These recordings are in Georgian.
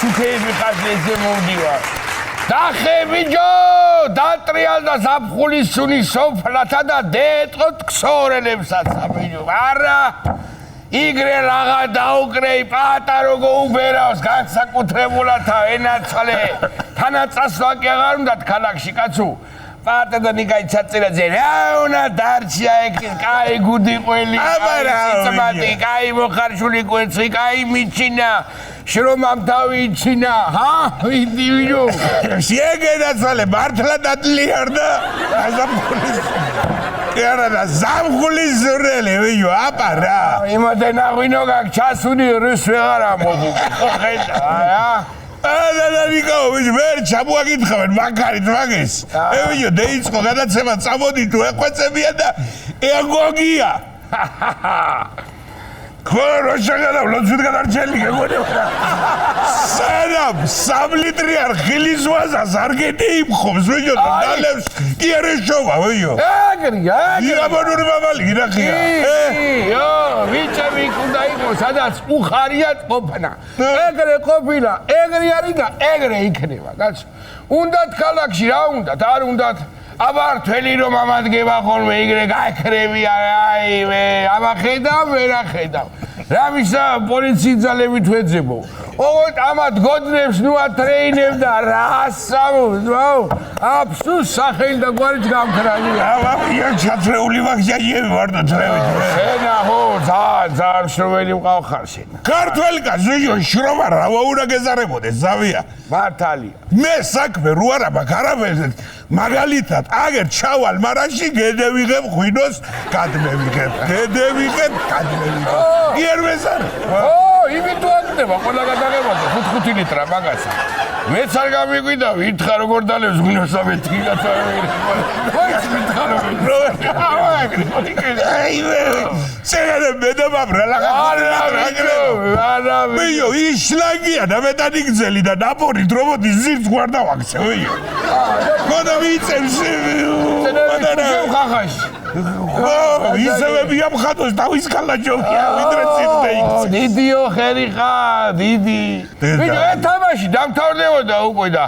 სუქეები ხაზეზე მოვდივარ. დახებიჯო, დატრიალ და ზაფხულის სუნის სოფლათა და დეწყოთ ქსოვრელებსაც საბიჯო. არა, იგრე რაღა დაუკრეი პატაროგო უბერავს განსაკუთრებულათა ენაცვალე. თანაწასვაკი აღარ უნდათ ქალაქში კაცო. პარტა და ნიკაი ჩაწირაძე რა უნდა დარჩია ეგ კაი გუდი ყველი ცმატი კაი მოხარშული კვეცი კაი მიჩინა შრომამ დავიჩინა ჰა ვიდიო შეგენაცვალე მართლა დადლიარდა და ზამხულის ზურელი ვიო აპარა იმადენ აღვინო გაკ ჩასუნი რუს ვეღარა მოგუკი ხო ხედა და ნიკაო ვერ ჩამოაგითხავენ მაგარით მაგეს ევიო დეიწყო გადაცემა წამოდი თუ ეყვეწებია და ეგოგია ქორო შეგადა ლოცვით გადარჩელი გეგონება სანამ 3 ლიტრი არ ხილის ვაზას არ გეტიიმხობს ვიო და დალევს კი არ ეშოვა ვიო ეგრია ირაბანური მამალი გინახია იო ვიჭები უნდა იყოს სადაც უხარია ყოფნა ეგრე ყოფილა ეგრე არის და ეგრე იქნება კაცო უნდათ ქალაქში რა უნდათ არ უნდათ აბარ თველი რომ ამადგება ხოლმე იგრე გაიქრები აიმე აბა ხედავ ვერა ხედავ რამისა პოლიციის ძალებით ვეძებო ოღონდ ამათ გოდნებს ნუ ათრეინებ და რასამოს ვაუ აფსუს სახელი და გვარიც გამქრალი აბა იან ჩათრეული მაგზაიები ვარ და ძრევით შენა ხო ძალიან შრომელი მყავხარ შენ ქართველი კაცო შრომა რა უნდა გეზარებოდეს ზავია მართალია მე საქმე რო არა მაგ არაფერზე მაგალითად აგერ ჩავალ მარაში გედევიღებ ღვინოს გადმევიღებ გედევიღებ გადმევიღებ იერმესარ იმით ვაკდება ყველა გადაღებაზე 5 ლიტრა მაგასა მეც არ გამიგვიდა ვითხა როგორ დალევს ღვინოს ამეთი გათვალე შეგადე მედამაბრა არა ვიო ისლაგია და მეტანიგზელი და ნაპორი დრომოდი ზირც გვარდავაქცე ვიო ხოდა ვიცემს ხახაში ისევე მიამხატოს დავის კალაჯოვია ვიდრე ცირდე იქცე დიდიო ხერი ხარ დიდი ვიდრე ეთამაში დამთავრდებოდა უკვე და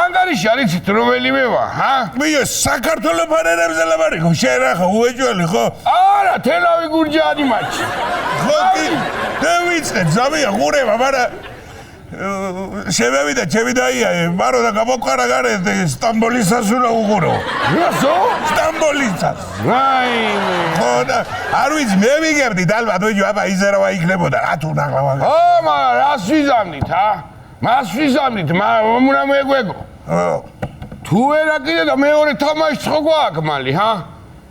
ანგარიში არიცით რომელიმე ვა ჰა ვიო საქართველოს ფანერებზე ლაბარიკო შენ რა ხო უეჭველი ხო არა თელავი გურჯაანი მაჩი ხო კი დავიწყე ზამია ღურება მაგრამ შევევიდა ჩემი დაია მარო და გამოყარა გარეთ სტამბოლისას უნდა უყურო რასო სტამბოლისას რაიმე ხო და არ ვიცი მე ვიგებდით ალბათ ვიჯო აბა იზერავა იქნებოდა რა თუ ნაღლა ო მაგრამ რას ვიზამნით ჰა მას ვიზამნით უნდა მეგვეგო თუ ვერა კიდე და მეორე თამაში ხო გვაქვს მალი ჰა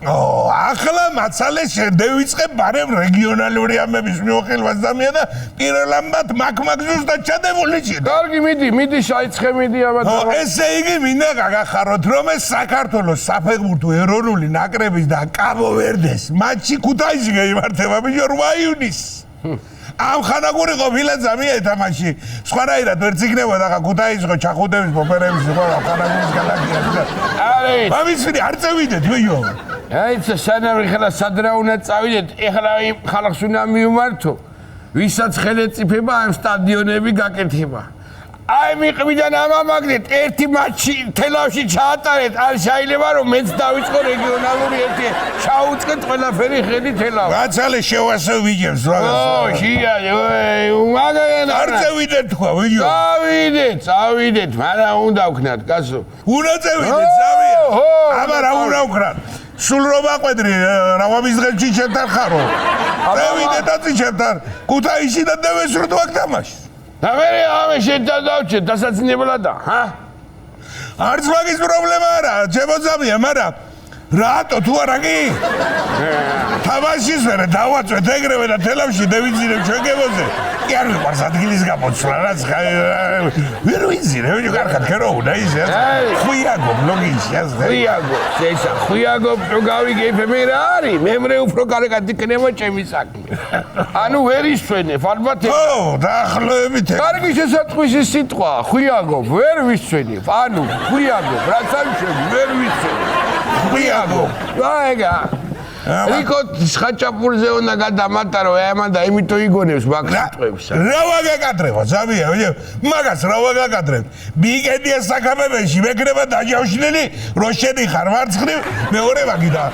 ახლა მაცალე შევიწყებ ბარემ რეგიონალური ამების მიუღილვას დამია და პირველ ამბად მაგ-მაგზურს და ჩადებული ჭირდა. კარგი, მიდი შაიცხე მიდი აბა. ესე იგი მინდა გაგახაროთ რომ ეს საქართველოს საფეხბურთო ეროვნული ნაკრების და კაბო-ვერდეს მატჩი ქუთაისში გაიმართება 8 ივნისს. ამ ხანაგური ყოფილა ზამია ეთამაში. სხვანაირად ვერც იქნებოდა ხა ქუთაისში ხო ჩახუდების პოპერების ხო ხანაგურის გალაგია. არე, ამისვილი არ წევიდეთ ვიო. აიცა სანამ ხლა სადრა უნდა წავიდეთ ეხლა იმ ხალხს უნდა მიუმართო ვისაც ხელეწიფება ამ სტადიონები გაკეთება აი მიყვიდან ამამაგდეთ ერთი მატჩი თელავში ჩაატარეთ არ შეიძლება რომ მეც დავიწყო რეგიონალური ერთი ჩაუწყეთ ყველაფერი ხედი თელავ გაცალე შევასო ვიჯებს რაღაცა ო შია მაგან არ წევიდეთ თქვა ვიჯო წავიდეთ მაგრამ უნდა ვქნათ კაცო უნდა წევიდეთ ზავია აბა რა უნდა ვქნათ სულ რომ აყვედრი რავის დღეში ჩემთან ხარო წევიდეთ აწი ჩემთან ქუთაისში და დავესრულო აქ თამაში და მე ამე შედავჭეთ დასაცინებლად ჰა არც მაგის პრობლემა არა ჩემოძამია მაგრამ რატო თუ არა კი? თამაშის ვერა დავაწვეთ ეგრევე და თელავში დევიძინებ ჩვენ გემოზე. კი არ მიყვარს ადგილის გამოცვლა რაც ვერ ვიზირე კარგად ქეროუნა ისე. ხვიაგო ბლოგინში ასე. ხვიაგო, ესა ხვიაგო რო გავიგებ მე რა არის? მე უფრო კარგად იქნება ჩემი საქმე. ანუ ვერ ისვენებ ალბათ. ო, დაახლოებით. კარგი შესაძყვისი სიტყვა, ხვიაგო, ვერ ვისვენებ. ანუ ხვიაგო, რაც ამშვენი ვერ ვისვენებ. ხვიაგო. აიგა. რიკო ხაჭაპურზე უნდა გადამატარო, ამან და იმითო იგონებს მაგ სიტყვებს. რა ვაგაკადრება, ზამია, მაგას რა ვაგაკადრებ. მიიგედია საქაბებელში, მეკრება დაჯავშნელი, რო შედიხარ მარცხნივ, მეორე ვაგი და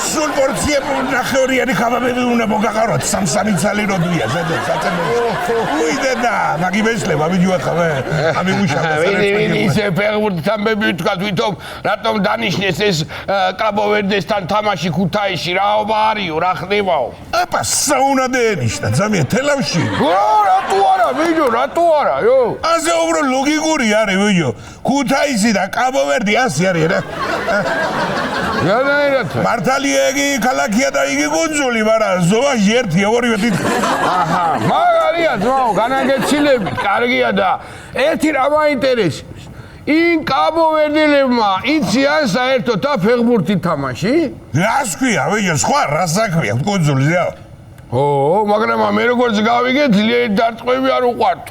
სულ პორცია ნახევრიანი ხაბებები უნდა მოგაყაროთ, სამსამი ცალი როდვია, საწემოებში. უიდედა, მაგი მეშლება, მიჯვა ხავე. ამი უშავდა. ვინი ისე ფეხბურთთან მებიუთქათ, ვითომ რატომ დანიშნეს ეს კაბო-ვერდესთან თამაში ქუთაისში. რაობა არისო, რა ხდებაო? აბა, საუნად ენიშნა, ზამია, თელავში. რატო არა, ვიჯო, რატო არა, იო? ასე უფრო ლოგიკური არის, ვიჯო. ქუთაისი და კაბო-ვერდი ასე არის რა. რანაირად? მართალია იგი ქალაქია და იგი კუნძული, მაგრამ ზღვაში ერთია, ორივე თითქმის. აჰა, მაგარია ძმაო, განაგეცილებით, კარგია და ერთი რა მაინტერესებს. ინ კაბო-ვერდილებმა იციან საერთოდ და ფეხბურთი თამაში? რას ქვია, ვიჯო, სხვა რა საქმეა კუნძულზე? ო, მაგრამ მე როგორც გავიგე, ძლიერი დარტყმები არ უყვართ.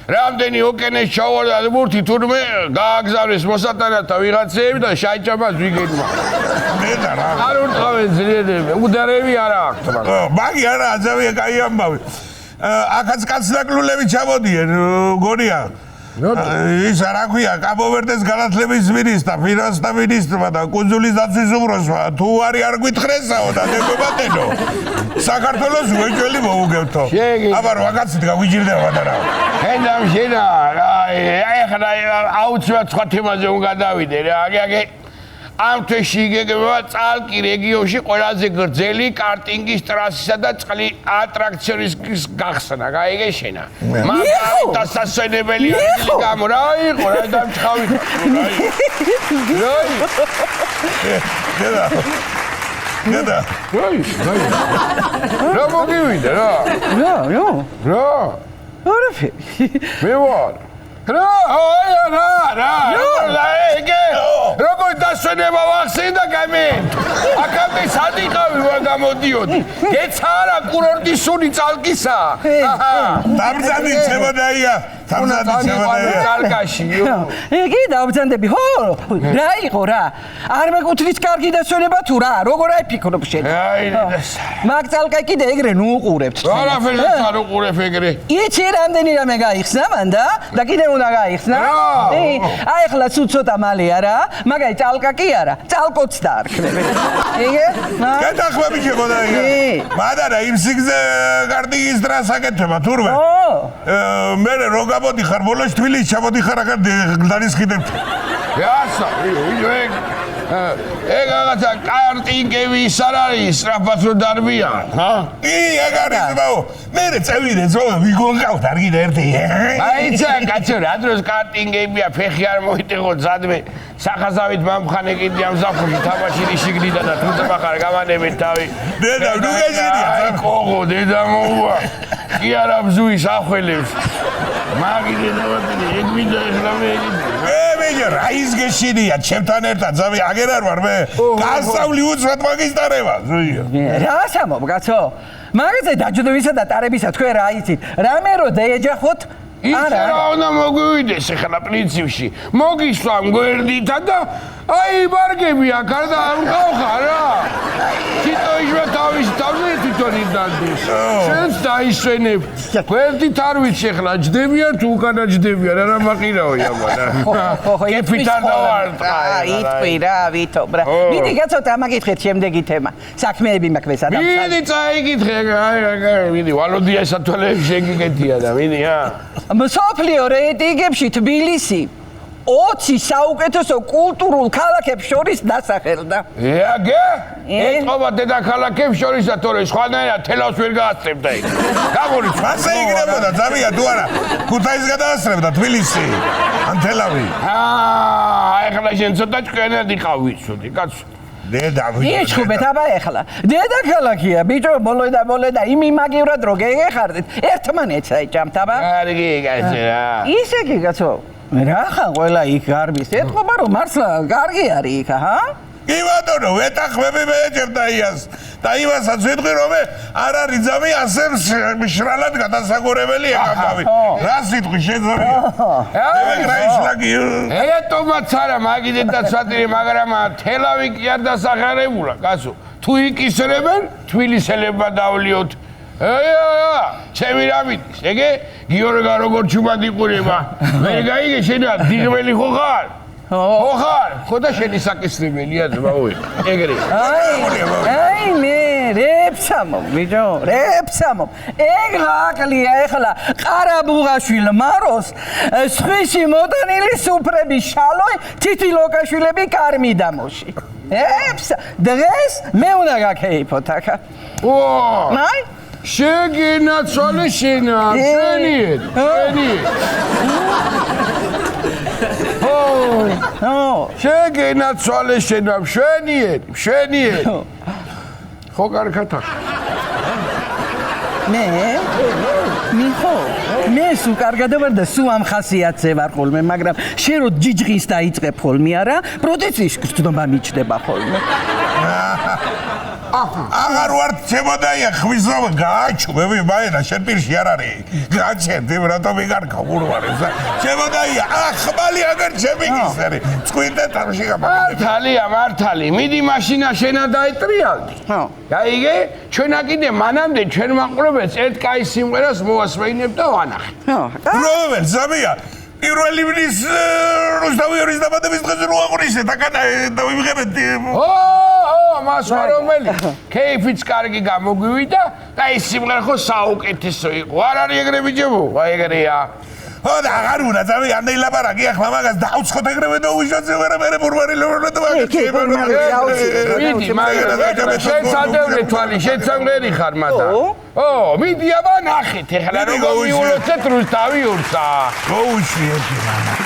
რამდენი ოკენეს ჩავარდა ბურთი თურმე გააგზავნეს მოსატანათა ვიღაცეები და შაიჭამას ვიგებმა. მე და რა. არ ურტყავენ ძლიერები, უდარები არა აქვთ მაგრამ. მაგი არა, აძავია კაი ამბავი. აქაც კაცნაკლულები ჩამოდიან, გონია. ის რა ქვია, კაბო-ვერდეს განათლების მინისტრმა, ფინანსთა მინისტრმა და კუნძულის დაცვის უმროსმა თუ არის არ გვითხრესაო და დებებატენო. საქართველოს უეჭველი მოუგებთო. აბა რაღაცით გავიჭირდება და რა. ხედავ შენა, ახლა აუცილებლად სხვა თემაზე უნდა დავიდე რა. აგე ამ თვეში იგეგმება წალკი რეგიონში ყველაზე გრძელი კარტინგის ტრასისა და წყლის ატრაქციონის გახსნა. გაიგე შენა. მაგარი დასასვენებელი ადგილი გამო რა იყო, რა დამჩხავი. გედა. რა მოგივიდა რა? რა? მე ვარ. როგორ დასვენება ვახსენდა გამე? აქამდე სად იყავი რა გამოდიოდი? გეცა არა კურორტის სუნი წალკისა? დამზადი შემოდაია. დამზადი შემოდაია. წალკაში. იგი დავბრძანდები, ხო? რა იყო რა? არ მეკუთვნის კარგი დასვენება თუ რა? როგორ აი ფიქრობ შენ? მაგ წალკა კიდე ეგრე ნუ უყურებთ. არაფერს არ უყურებ ეგრე. იცი რამდენი რამე გაიხსნა მანდა და კიდე უნდა გაიხსნა? აი ახლა ცუცოტა მალეა რა. მაგარი წალკა კი არა, წალკოც დაარქმევენ. იგე? გადახვები შემოდაია. მადარა იმ სიგზე კარტინგის დრას აკეთება თურმე. მე რო გამოდიხარ ბოლოს თბილისში ჩამოდიხარ აქ გლდანისხიდებ. რასა, ეგ რაღაცა კარტინგები ის არ არის, სწრაფად რო დარბიან, ჰა? კი, ეგ არის ძმაო. მე წევიდე ზონა ვიგონყავთ არ კიდე ერთი. აიცა კაცო, რა დროს კარტინგებია, ფეხი არ მოიტეხო ზადმე. სახაზავით მამხანე კიდე ამ ზაფხულში თამაშილი შიგნიდან და თუნდაც ახარ გამანებით თავი. დედა, ნუ გეშინია. აი ყოღო, დედა მოუვა. კი არა ბზუის ახველებს. მაგიდე დავატინე, ეგ მინდა ეხლა მე ეგ. მე რაის გეშინია, ჩემთან ერთად ზავი აგერ არ ვარ მე. გასწავლი უცბად მაგისტარება. რა სამობ კაცო? მაგაზე დაჯდომისა და ტარებისა თქვენ რა იცით? რამე რო დაეჯახოთ? არა, რა უნდა მოგვივიდეს ახლა პრინციპში. მოგისვამ გვერდითა და აი ბარგები აქ არ და არ მყავხარ რა. თვითონიშვა თავის თავზე თვითონ იდანდეს. შენს დაისვენებ. გვერდით არ ვიცი ახლა ჯდებიან თუ უკანა ჯდებიან, არა მაყირაო აბა. კეფითან დავარტყა. იტყვი რა, ვითომ რა. მიდი გაცოთ ამაკითხეთ შემდეგი თემა. საქმეები მაქვს სადაც. მიდი წაიკითხე, აი, მიდი ვალოდია სათვალეებში შეგიგეთია და მიდი მსოფლიო რეიტინგებში თბილისი 20 საუკეთესო კულტურულ ქალაქებს შორის დასახელდა. ეაგე? ეთყობა დედაქალაქებს შორის და თორე სხვანაირად თელავს ვერ გაასწრებდა იქ. გამორიც. ასე იგრებოდა, ზამია თუ არა. ქუთაისს გადაასწრებდა თბილისი. ან თელავი. ახლა შენ ცოტა ჭკენად იყავ ვიცოდი, კაცო. დედა იჩხუბეთ აბა ეხლა დედაქალაქია ბიჭო მოლედა იმ იმაგივრად რო გეგეხარდით ერთმანეთს აიჭამთ აბა კარგი კაცო რა ისე კი კაცო რა ხან ყველა იქ გარბის ეთქობა რომ მართლა კარგი არის იქ ჰა კი ბატონო ვეთახმები მეეჭებდა იას და იმასაც ვიტყვი რომ არ არის ძამი ასე მშრალად გადასაგორებელი ეკავი რა სიტყვი შეძებია ეტომაც არა მაგიდეთ და ცვატირი მაგრამ თელავი კი არ დასახარებულა კაცო თუ იკისრებენ თბილისელებმა დავლიოთ ჩემი რა მიდის ეგე გიორგა როგორ ჩუმად იყურება ვერ გაიგე შენ დიღმელი ხო ხარ ხო და შენი საკისრებელია ძმაოი ეგრე აი მე რეფსამო ბიჭო რეფსამო ეგ აკლია ეხლა ყარაბუღაშვილ მაროს სხვისი მოტანილი სუფრები შალოი თითილოკაშვილები კარმიდამოში ეფსა დღეს მე უნდა გაქეიფოთ ახლა აი შეგინაცვალე შენა შენიეთ შეგინაცვალე შენა შენიეთ ხო კარგად ახლა მე სულ კარგად ვარ და სულ ამ ხასიათზე ვარ ხოლმე მაგრამ შენ რო ჯიჯღის დაიწყებ ხოლმე არა პროტესტის გრძნობა მიჩნდება ხოლმე აღარ ვარ ჩემოდაია ხვისრობა გააჩუმები მაინა შენ პირში არ არის გაჩენდი რატომ იგარქა ურვარეს ჩემოდაია ახმალი აგარ ჩემიგისერი წვიდე თამში გამაგდები მართალი მიდი მაშინა შენა დაეტრიალდი გაიგე ჩვენა კიდე მანამდე ჩვენ მაყურებელს ერთ კაი სიმღერას მოვასმენებ და ვანახეთ რომელ ზამია პირველი მინის რუსთავის დაბადების დღეზე რო აღვნიშნეთ აკანა და ვიმღერეთ მასვა რომელი კეიფიც კარგი გამოგვივიდა და ის სიმღერა ხო საუკეთესო იყო არ არის ეგრე ბიჭებო აი ეგრეა ხო და აღარ უნდა ძამი ამდენი ლაპარაკი ახლა მაგას დაუცხოთ ეგრევე და უშოთზე ვერა მე ბურბარი ლორნეტო მიდი მაგრამ შენ სადევნე თვალი შენ სამღერი ხარ მადა მიდი აბა ნახეთ ეხლა როგორ მიულოცეთ რუსთავი ურსა გოუშვი ერთი მანა